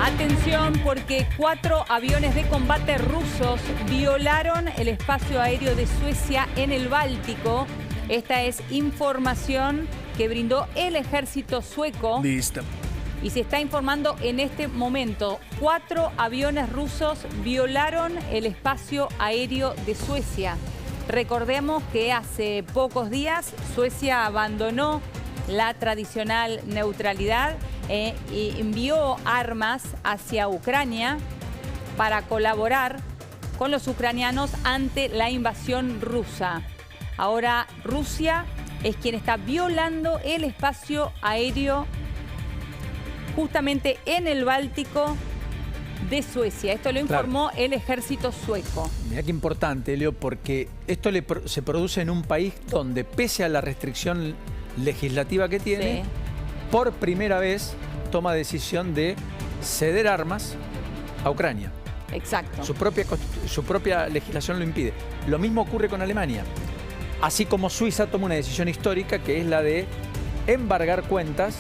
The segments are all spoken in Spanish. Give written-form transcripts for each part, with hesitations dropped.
Atención, porque 4 aviones de combate rusos violaron el espacio aéreo de Suecia en el Báltico. Esta es información que brindó el ejército sueco. Listo. Y se está informando en este momento. 4 aviones rusos violaron el espacio aéreo de Suecia. Recordemos que hace pocos días Suecia abandonó la tradicional neutralidad y envió armas hacia Ucrania para colaborar con los ucranianos ante la invasión rusa. Ahora Rusia es quien está violando el espacio aéreo justamente en el Báltico de Suecia. Esto lo informó el ejército sueco. Mirá qué importante, Leo, porque esto se produce en un país donde, pese a la restricción legislativa que tiene, por primera vez toma decisión de ceder armas a Ucrania. Exacto. Su propia legislación lo impide. Lo mismo ocurre con Alemania. Así como Suiza toma una decisión histórica, que es la de embargar cuentas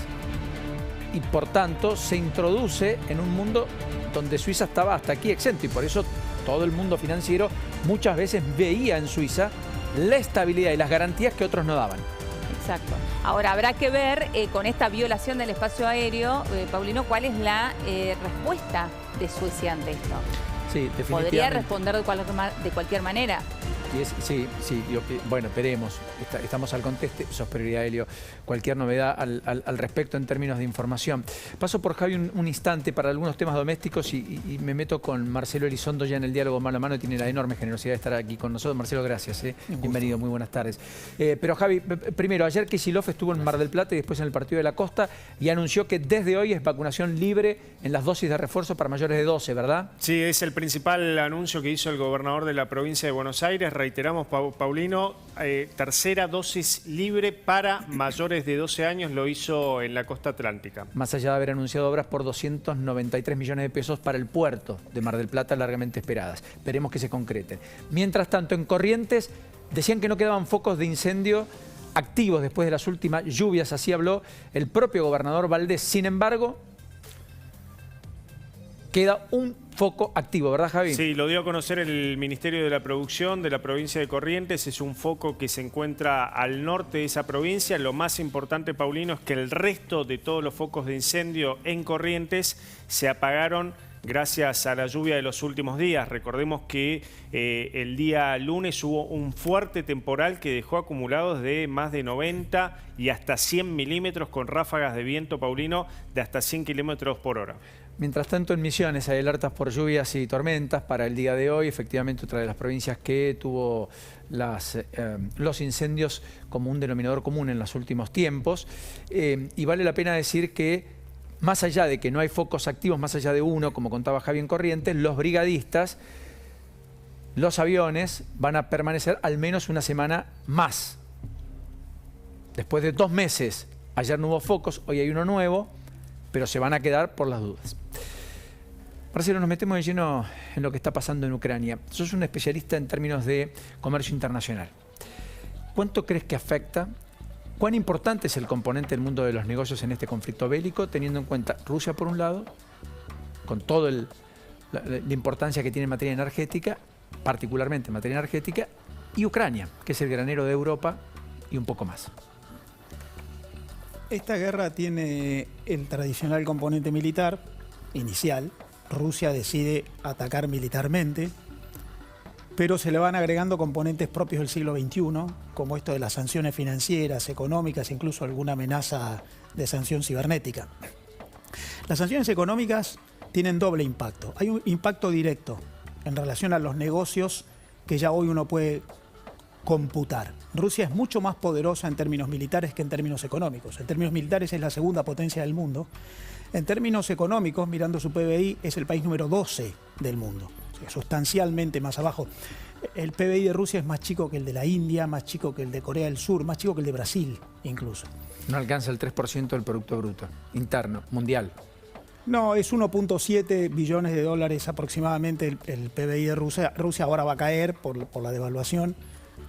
y, por tanto, se introduce en un mundo donde Suiza estaba hasta aquí exento. Y por eso todo el mundo financiero muchas veces veía en Suiza la estabilidad y las garantías que otros no daban. Exacto. Ahora, habrá que ver con esta violación del espacio aéreo, Paulino, cuál es la respuesta de Suecia ante esto. Sí, definitivamente. Podría responder de cualquier manera. Sí, bueno, veremos. Estamos al conteste, sos prioridad, Helio. Cualquier novedad al respecto en términos de información. Paso por Javi un instante para algunos temas domésticos y me meto con Marcelo Elizondo ya en el diálogo mano a mano. Tiene la enorme generosidad de estar aquí con nosotros. Marcelo, gracias. Bienvenido, muy buenas tardes. Pero Javi, primero, ayer Kicillof estuvo en Mar del Plata y después en el Partido de la Costa y anunció que desde hoy es vacunación libre en las dosis de refuerzo para mayores de 12, ¿verdad? Sí, es el principal anuncio que hizo el gobernador de la provincia de Buenos Aires. Reiteramos, Paulino, tercera dosis libre para mayores de 12 años, lo hizo en la costa atlántica. Más allá de haber anunciado obras por 293 millones de pesos para el puerto de Mar del Plata, largamente esperadas. Esperemos que se concreten. Mientras tanto, en Corrientes decían que no quedaban focos de incendio activos después de las últimas lluvias, así habló el propio gobernador Valdés. Sin embargo, queda un foco activo, ¿verdad, Javi? Sí, lo dio a conocer el Ministerio de la Producción de la provincia de Corrientes. Es un foco que se encuentra al norte de esa provincia. Lo más importante, Paulino, es que el resto de todos los focos de incendio en Corrientes se apagaron gracias a la lluvia de los últimos días. Recordemos que el día lunes hubo un fuerte temporal que dejó acumulados de más de 90 y hasta 100 milímetros con ráfagas de viento, Paulino, de hasta 100 kilómetros por hora. Mientras tanto, en Misiones hay alertas por lluvias y tormentas para el día de hoy. Efectivamente, otra de las provincias que tuvo los incendios como un denominador común en los últimos tiempos. Y vale la pena decir que, más allá de que no hay focos activos, más allá de uno, como contaba Javi en Corrientes, los brigadistas, los aviones van a permanecer al menos una semana más. Después de 2 meses, ayer no hubo focos, hoy hay uno nuevo, pero se van a quedar por las dudas. Marcelo, nos metemos de lleno en lo que está pasando en Ucrania. Sos un especialista en términos de comercio internacional. ¿Cuánto crees que afecta? ¿Cuán importante es el componente del mundo de los negocios en este conflicto bélico, teniendo en cuenta Rusia por un lado, con toda la importancia que tiene en materia energética, particularmente en materia energética, y Ucrania, que es el granero de Europa y un poco más? Esta guerra tiene el tradicional componente militar inicial. Rusia decide atacar militarmente, pero se le van agregando componentes propios del siglo XXI, como esto de las sanciones financieras, económicas, incluso alguna amenaza de sanción cibernética. Las sanciones económicas tienen doble impacto. Hay un impacto directo en relación a los negocios que ya hoy uno puede computar. Rusia es mucho más poderosa en términos militares que en términos económicos. En términos militares es la segunda potencia del mundo. En términos económicos, mirando su PBI, es el país número 12 del mundo, sustancialmente más abajo. El PBI de Rusia es más chico que el de la India, más chico que el de Corea del Sur, más chico que el de Brasil incluso. No alcanza el 3% del Producto Bruto Interno, mundial. No, es 1.7 billones de dólares aproximadamente el PBI de Rusia. Rusia ahora va a caer por la devaluación,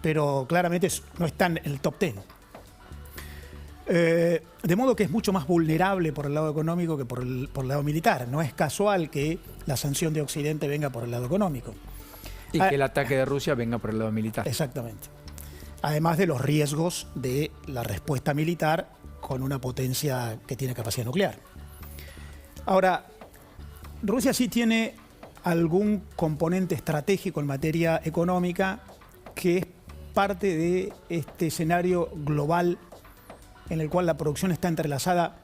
pero claramente no está en el top 10. De modo que es mucho más vulnerable por el lado económico que por el lado militar. No es casual que la sanción de Occidente venga por el lado económico. Y que el ataque de Rusia venga por el lado militar. Exactamente. Además de los riesgos de la respuesta militar con una potencia que tiene capacidad nuclear. Ahora, Rusia sí tiene algún componente estratégico en materia económica que es parte de este escenario global en el cual la producción está entrelazada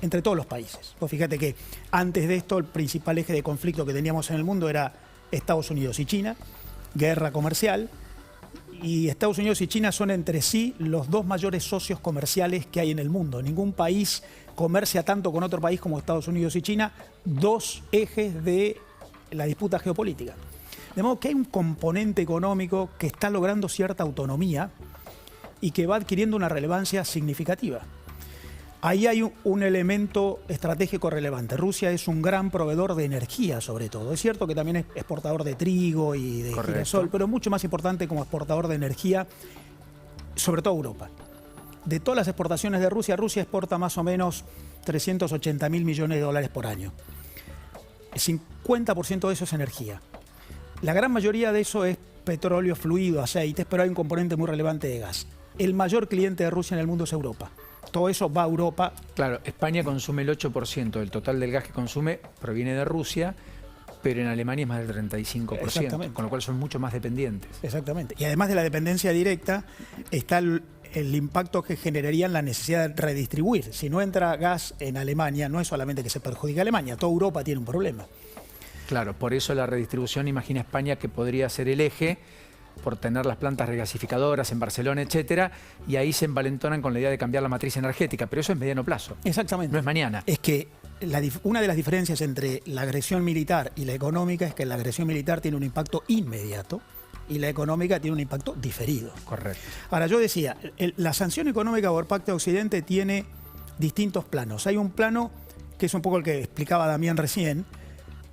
entre todos los países. Pues fíjate que antes de esto el principal eje de conflicto que teníamos en el mundo era Estados Unidos y China, guerra comercial, y Estados Unidos y China son entre sí los dos mayores socios comerciales que hay en el mundo. Ningún país comercia tanto con otro país como Estados Unidos y China, dos ejes de la disputa geopolítica. De modo que hay un componente económico que está logrando cierta autonomía y que va adquiriendo una relevancia significativa. Ahí hay un elemento estratégico relevante. Rusia es un gran proveedor de energía, sobre todo. Es cierto que también es exportador de trigo y de girasol, pero mucho más importante como exportador de energía, sobre todo Europa. De todas las exportaciones de Rusia, Rusia exporta más o menos 380.000 millones de dólares por año. El 50% de eso es energía. La gran mayoría de eso es petróleo fluido, aceites, pero hay un componente muy relevante de gas. El mayor cliente de Rusia en el mundo es Europa. Todo eso va a Europa. Claro, España consume el 8% del total del gas que consume, proviene de Rusia, pero en Alemania es más del 35%, con lo cual son mucho más dependientes. Exactamente. Y además de la dependencia directa, está el impacto que generaría en la necesidad de redistribuir. Si no entra gas en Alemania, no es solamente que se perjudique a Alemania, toda Europa tiene un problema. Claro, por eso la redistribución, imagina España que podría ser el eje, por tener las plantas regasificadoras en Barcelona, etcétera, y ahí se envalentonan con la idea de cambiar la matriz energética, pero eso es mediano plazo. Exactamente. No es mañana. Es que una de las diferencias entre la agresión militar y la económica es que la agresión militar tiene un impacto inmediato y la económica tiene un impacto diferido. Correcto. Ahora, yo decía, la sanción económica por parte de Occidente tiene distintos planos. Hay un plano que es un poco el que explicaba Damián recién,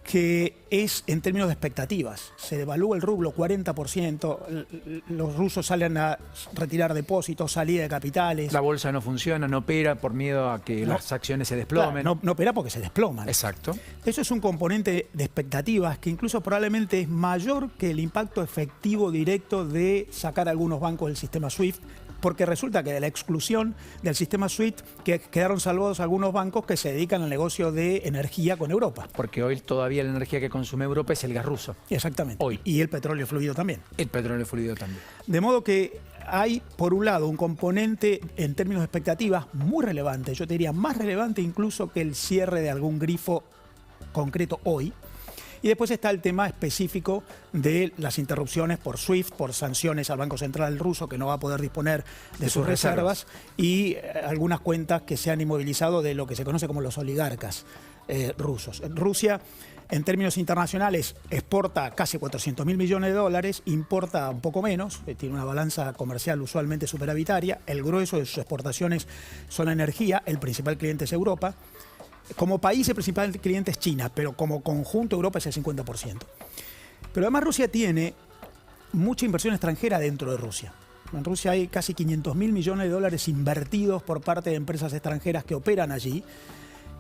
que es en términos de expectativas. Se devalúa el rublo 40%, los rusos salen a retirar depósitos, salida de capitales. La bolsa no funciona, no opera por miedo a que las acciones se desplomen. Claro, no opera porque se desploman. Exacto. Eso es un componente de expectativas que incluso probablemente es mayor que el impacto efectivo directo de sacar algunos bancos del sistema SWIFT, porque resulta que de la exclusión del sistema SWIFT quedaron salvados algunos bancos que se dedican al negocio de energía con Europa. Porque hoy todavía la energía que consume Europa es el gas ruso. Exactamente. Hoy. Y el petróleo fluido también. El petróleo fluido también. De modo que hay, por un lado, un componente en términos de expectativas muy relevante, yo te diría más relevante incluso que el cierre de algún grifo concreto hoy. Y después está el tema específico de las interrupciones por SWIFT, por sanciones al Banco Central ruso que no va a poder disponer de sus reservas y algunas cuentas que se han inmovilizado de lo que se conoce como los oligarcas rusos. Rusia, en términos internacionales, exporta casi 400.000 millones de dólares, importa un poco menos, tiene una balanza comercial usualmente superavitaria, el grueso de sus exportaciones son energía, el principal cliente es Europa. Como país el principal cliente es China, pero como conjunto Europa es el 50%. Pero además Rusia tiene mucha inversión extranjera dentro de Rusia. En Rusia hay casi 500.000 millones de dólares invertidos por parte de empresas extranjeras que operan allí,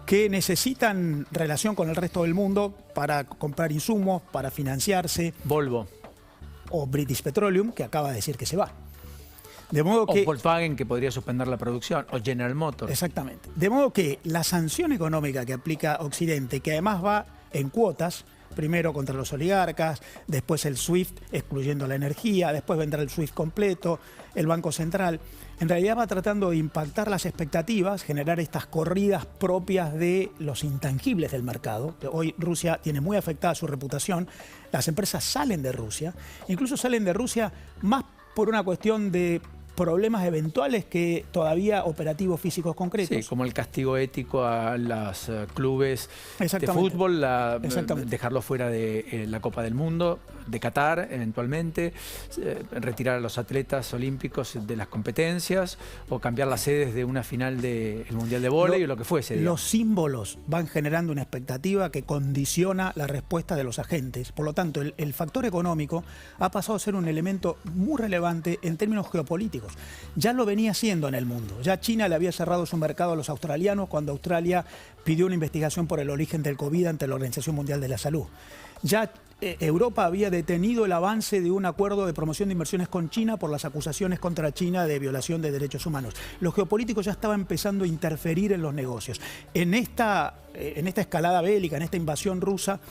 que necesitan relación con el resto del mundo para comprar insumos, para financiarse. Volvo. O British Petroleum, que acaba de decir que se va. De modo que, o Volkswagen, que podría suspender la producción, o General Motors. Exactamente. De modo que la sanción económica que aplica Occidente, que además va en cuotas, primero contra los oligarcas, después el SWIFT excluyendo la energía, después vendrá el SWIFT completo, el Banco Central, en realidad va tratando de impactar las expectativas, generar estas corridas propias de los intangibles del mercado. Hoy Rusia tiene muy afectada su reputación, las empresas salen de Rusia, incluso salen de Rusia más por una cuestión de problemas eventuales que todavía operativos físicos concretos. Sí, como el castigo ético a los clubes de fútbol, dejarlo fuera de la Copa del Mundo, de Qatar eventualmente, retirar a los atletas olímpicos de las competencias o cambiar las sedes de una final del Mundial de Vóley o lo que fuese. Los símbolos van generando una expectativa que condiciona la respuesta de los agentes. Por lo tanto, el factor económico ha pasado a ser un elemento muy relevante en términos geopolíticos. alimentos. Ya lo venía haciendo en el mundo. Ya China le había cerrado su mercado a los australianos cuando Australia pidió una investigación por el origen del COVID ante la Organización Mundial de la Salud. Ya Europa había detenido el avance de un acuerdo de promoción de inversiones con China por las acusaciones contra China de violación de derechos humanos. Los geopolíticos ya estaban empezando a interferir en los negocios. En esta escalada bélica, en esta invasión rusa,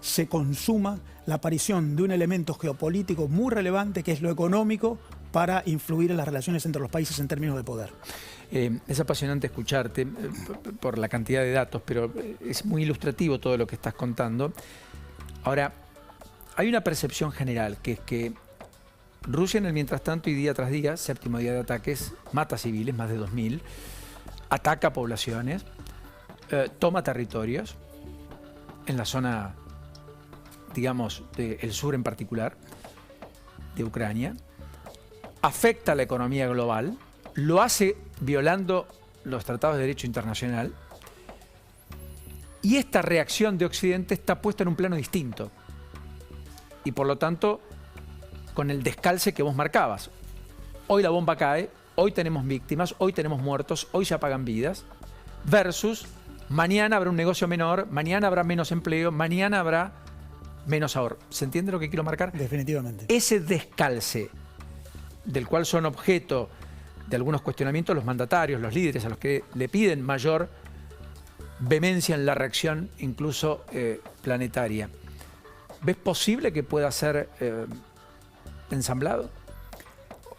se consuma la aparición de un elemento geopolítico muy relevante, que es lo económico, para influir en las relaciones entre los países en términos de poder. Es apasionante escucharte por la cantidad de datos, pero es muy ilustrativo todo lo que estás contando. Ahora, hay una percepción general, que es que Rusia en el mientras tanto y día tras día, séptimo día de ataques, mata civiles, más de 2000, ataca poblaciones, toma territorios en la zona, digamos, del sur en particular, de Ucrania, afecta a la economía global, lo hace violando los tratados de derecho internacional, y esta reacción de Occidente está puesta en un plano distinto. Y por lo tanto, con el descalce que vos marcabas. Hoy la bomba cae, hoy tenemos víctimas, hoy tenemos muertos, hoy se apagan vidas, versus mañana habrá un negocio menor, mañana habrá menos empleo, mañana habrá menos ahorro. ¿Se entiende lo que quiero marcar? Definitivamente. Ese descalce, del cual son objeto de algunos cuestionamientos los mandatarios, los líderes, a los que le piden mayor vehemencia en la reacción, incluso planetaria. ¿Ves posible que pueda ser ensamblado?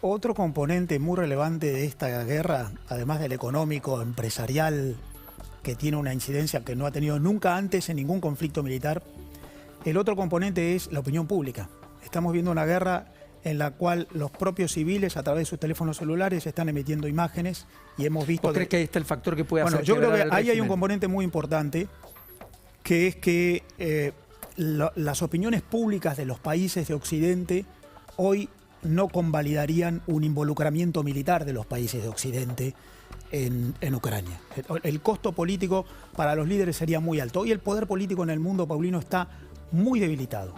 Otro componente muy relevante de esta guerra, además del económico, empresarial, que tiene una incidencia que no ha tenido nunca antes en ningún conflicto militar, el otro componente es la opinión pública. Estamos viendo una guerra en la cual los propios civiles, a través de sus teléfonos celulares, están emitiendo imágenes y hemos visto... ¿Vos crees que ahí está el factor que puede hacer? Bueno, yo creo que ahí hay un componente muy importante, que es que las opiniones públicas de los países de Occidente hoy no convalidarían un involucramiento militar de los países de Occidente en Ucrania. El costo político para los líderes sería muy alto. Hoy el poder político en el mundo, Paulino, está muy debilitado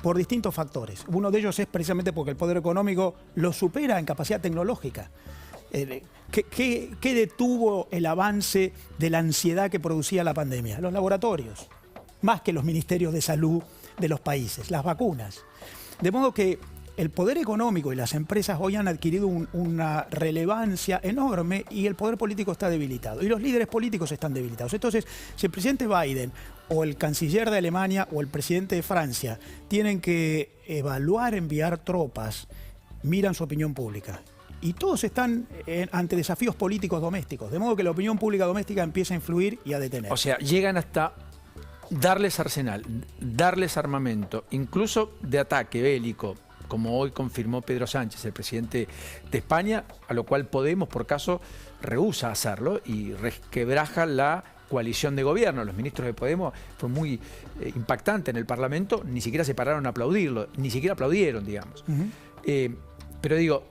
por distintos factores. Uno de ellos es precisamente porque el poder económico lo supera en capacidad tecnológica. ¿Qué detuvo el avance de la ansiedad que producía la pandemia? Los laboratorios, más que los ministerios de salud de los países, las vacunas. De modo que el poder económico y las empresas hoy han adquirido una relevancia enorme y el poder político está debilitado. Y los líderes políticos están debilitados. Entonces, si el presidente Biden o el canciller de Alemania o el presidente de Francia tienen que evaluar enviar tropas, miran su opinión pública. Y todos están ante desafíos políticos domésticos. De modo que la opinión pública doméstica empieza a influir y a detener. O sea, llegan hasta darles arsenal, darles armamento, incluso de ataque bélico, como hoy confirmó Pedro Sánchez, el presidente de España, a lo cual Podemos, por caso, rehúsa hacerlo y resquebraja la coalición de gobierno. Los ministros de Podemos fue muy impactante en el Parlamento, ni siquiera se pararon a aplaudirlo, ni siquiera aplaudieron, digamos. Pero digo,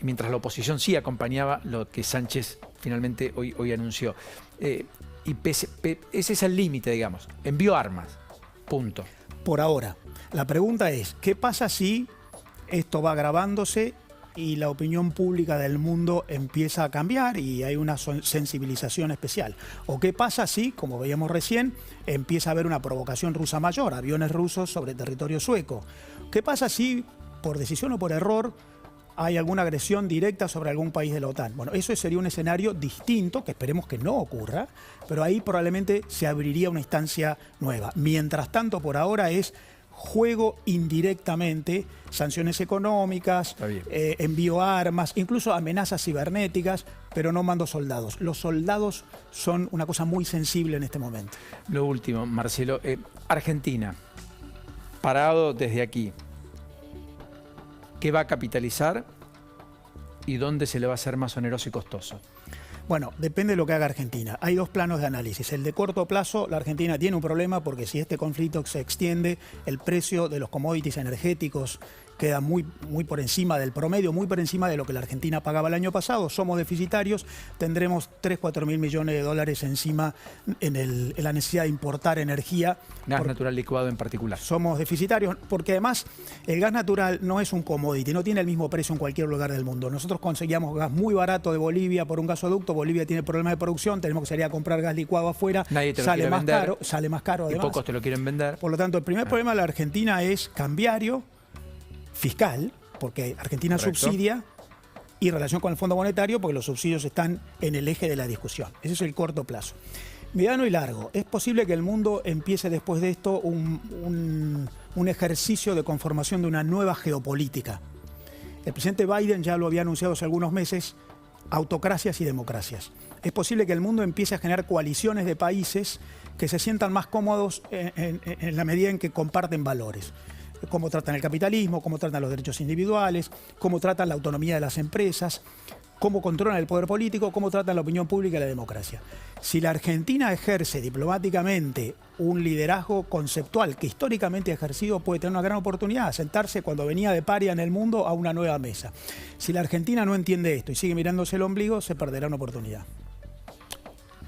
mientras la oposición sí acompañaba lo que Sánchez finalmente hoy anunció. Y ese es el límite, digamos. Envió armas, punto. Por ahora. La pregunta es, ¿qué pasa si esto va agravándose y la opinión pública del mundo empieza a cambiar y hay una sensibilización especial? ¿O qué pasa si, como veíamos recién, empieza a haber una provocación rusa mayor, aviones rusos sobre territorio sueco? ¿Qué pasa si, por decisión o por error, hay alguna agresión directa sobre algún país de la OTAN? Bueno, eso sería un escenario distinto, que esperemos que no ocurra, pero ahí probablemente se abriría una instancia nueva. Mientras tanto, por ahora es juego indirectamente, sanciones económicas, envío armas, incluso amenazas cibernéticas, pero no mando soldados. Los soldados son una cosa muy sensible en este momento. Lo último, Marcelo, Argentina, parado desde aquí, ¿qué va a capitalizar y dónde se le va a hacer más oneroso y costoso? Bueno, depende de lo que haga Argentina. Hay dos planos de análisis. El de corto plazo, la Argentina tiene un problema porque si este conflicto se extiende, el precio de los commodities energéticos queda muy por encima del promedio, muy por encima de lo que la Argentina pagaba el año pasado. Somos deficitarios, tendremos 3-4 mil millones de dólares encima en la necesidad de importar energía. Gas natural licuado en particular. Somos deficitarios porque además el gas natural no es un commodity, no tiene el mismo precio en cualquier lugar del mundo. Nosotros conseguíamos gas muy barato de Bolivia por un gasoducto, Bolivia tiene problemas de producción, tenemos que salir a comprar gas licuado afuera, Nadie te lo quiere vender. Sale más caro Y además. pocos te lo quieren vender. Por lo tanto, el primer problema de la Argentina es cambiario, fiscal, porque Argentina Correcto. subsidia, y relación con el Fondo Monetario, porque los subsidios están en el eje de la discusión. Ese es el corto plazo. Mediano y largo. Es posible que el mundo empiece después de esto un ejercicio de conformación de una nueva geopolítica. El presidente Biden ya lo había anunciado hace algunos meses, autocracias y democracias. Es posible que el mundo empiece a generar coaliciones de países que se sientan más cómodos en la medida en que comparten valores. Cómo tratan el capitalismo, cómo tratan los derechos individuales, cómo tratan la autonomía de las empresas, cómo controlan el poder político, cómo tratan la opinión pública y la democracia. Si la Argentina ejerce diplomáticamente un liderazgo conceptual que históricamente ha ejercido, puede tener una gran oportunidad de sentarse cuando venía de paria en el mundo a una nueva mesa. Si la Argentina no entiende esto y sigue mirándose el ombligo, se perderá una oportunidad.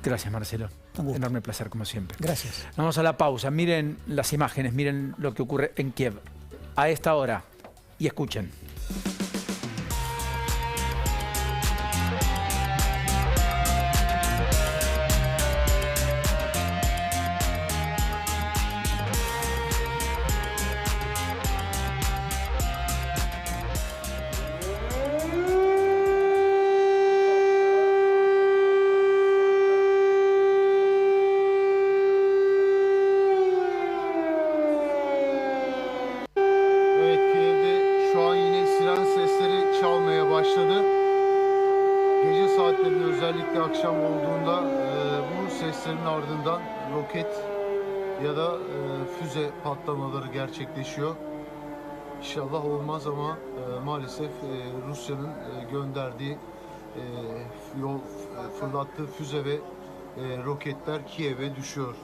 Gracias, Marcelo. Un gusto. Enorme placer, como siempre. Gracias. Vamos a la pausa. Miren las imágenes, miren lo que ocurre en Kiev a esta hora y escuchen. Özellikle akşam olduğunda bu seslerin ardından roket ya da füze patlamaları gerçekleşiyor. İnşallah olmaz ama maalesef Rusya'nın gönderdiği fırlattığı füze ve roketler Kiev'e düşüyor.